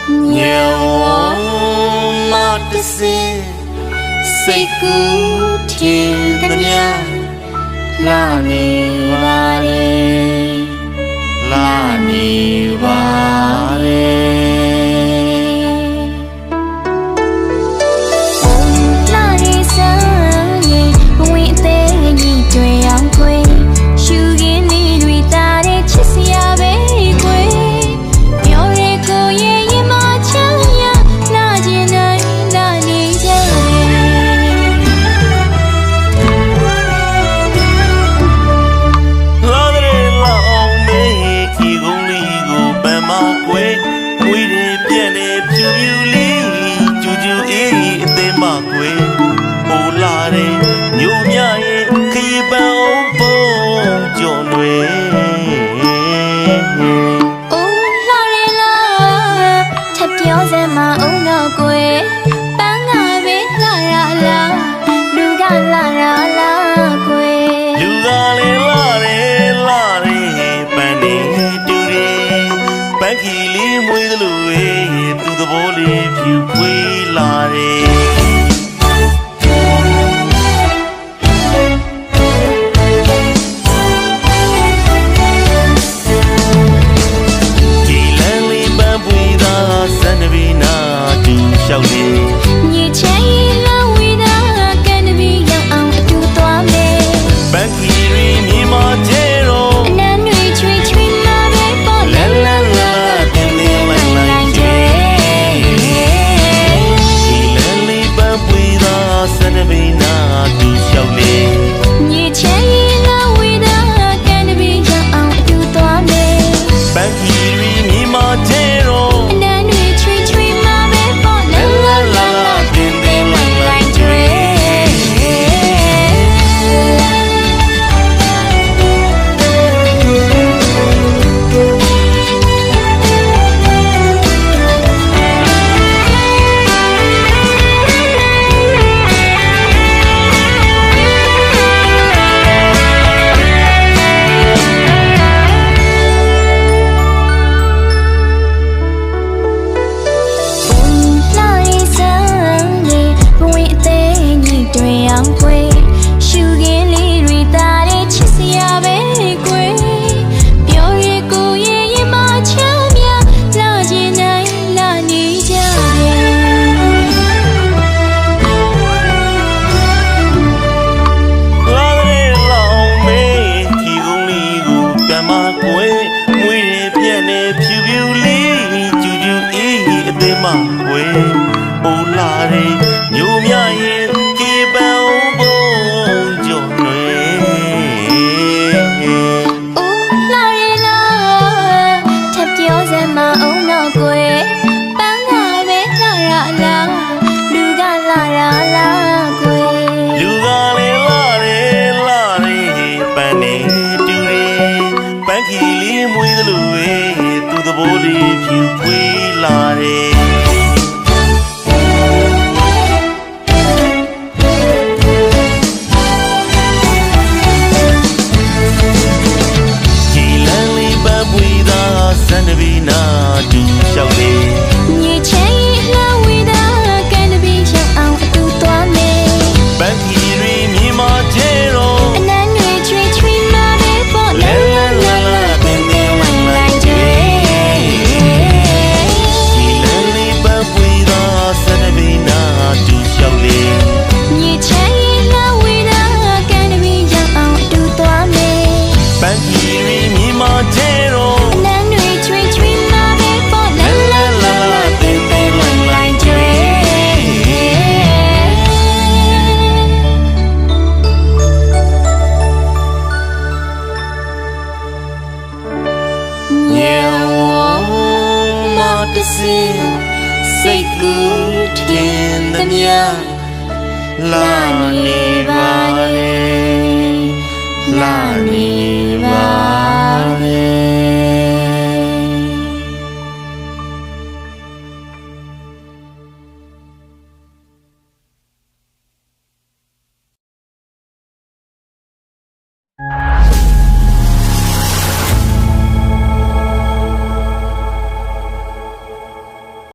nhiều mà tự xin say cứ thiên tân nhà là ni va re la ni va re la ni sa ye bui te ni twe ang kwe shu yin ni lui ta de chit sia be kwe myo re ko ye yin ma chang ya la jin nai la ni ja la re la ong me ki gong li go ban ma kwe kwe de pian de pyu pyu li ju ju e a te ma kwe o la re nyu mya ye khi ban ong po jo nwe o la re la thap pyo se ma ong no kwe pan ga be la ra la lu ga la ra la kweလူကလည်းလာတယ်ပန်းနေတူတယ်ပန်းခီလေးမွေးသလိုပဲသူသဘောလေးဖြူဖွေးလာတယ်ဒီလမ်းလေးပန်းပွေးသာစံနဘီနာတူလျှောက်လေ你牵一浪为的跟着比样昂就多美， ပန်းခီရီမြေမာတဲ့တော့ 男女吹吹那边波 လာလာလာတင်းတင်းလိုက်လိုက်ကျွေးဒီလမ်းလေးပန်းပွေးသာစံနဘီနာတူလျှောက်လေ 你牵一浪为的跟着比样昂就多美， ပန်းခီရီမြေမာတဲ့တော့ 男女吹吹那边波啦啦啦啦တင်းတင်းလိုက်လိုက်ကျွေး那一生也不会对你这样贵，手眼里瑞大的气息也被贵，表日过夜也马巧妙，拉进来拉你家လာတဲ့လောင်မေးခီကုန်းလေးကိုပြန်မကွယ်မွေးရပြက်နေဖြူဖြူလေးကျူကျူအေးအသေးမကွယ်အိုလာတဲ့ညိုမြရဲ့ကေပန်အောင်ပုံကြော်လွယ် 哦，老人啦，他表现嘛哦那贵，帮他呗啦啦啦，路个啦啦啦贵。 လူကလည်းလာတယ်ပန်းနေတူတယ်ပန်းခီလေးမွေးသလိုပဲသူသဘောလေးဖြူဖွေးလာတယ်ဒီလမ်းလေးပန်းပွေးသာစံနဘီနာတူလျှောက်လေ 你牵一浪为的跟着比像昂都多美， ပန်းခီရီမြေမာတဲ့တော့ 男女吹吹那边波啦啦啦啦，တင်းတင်းလိုက်လိုက်ကျွေးဒီလမ်းလေးပန်းပွေးသာစံနဘီနာတူလျှောက်လေ 你牵一浪为的跟着比像昂都多美， ပန်းခီရီမြေမာတဲ့တော့ 男女吹吹那边波啦啦啦啦，တင်းတင်းလိုက်လိုက်ကျွေးညေဝမတစေစိတ်ကူးထင်သမျှလာနေပါလေလာနေ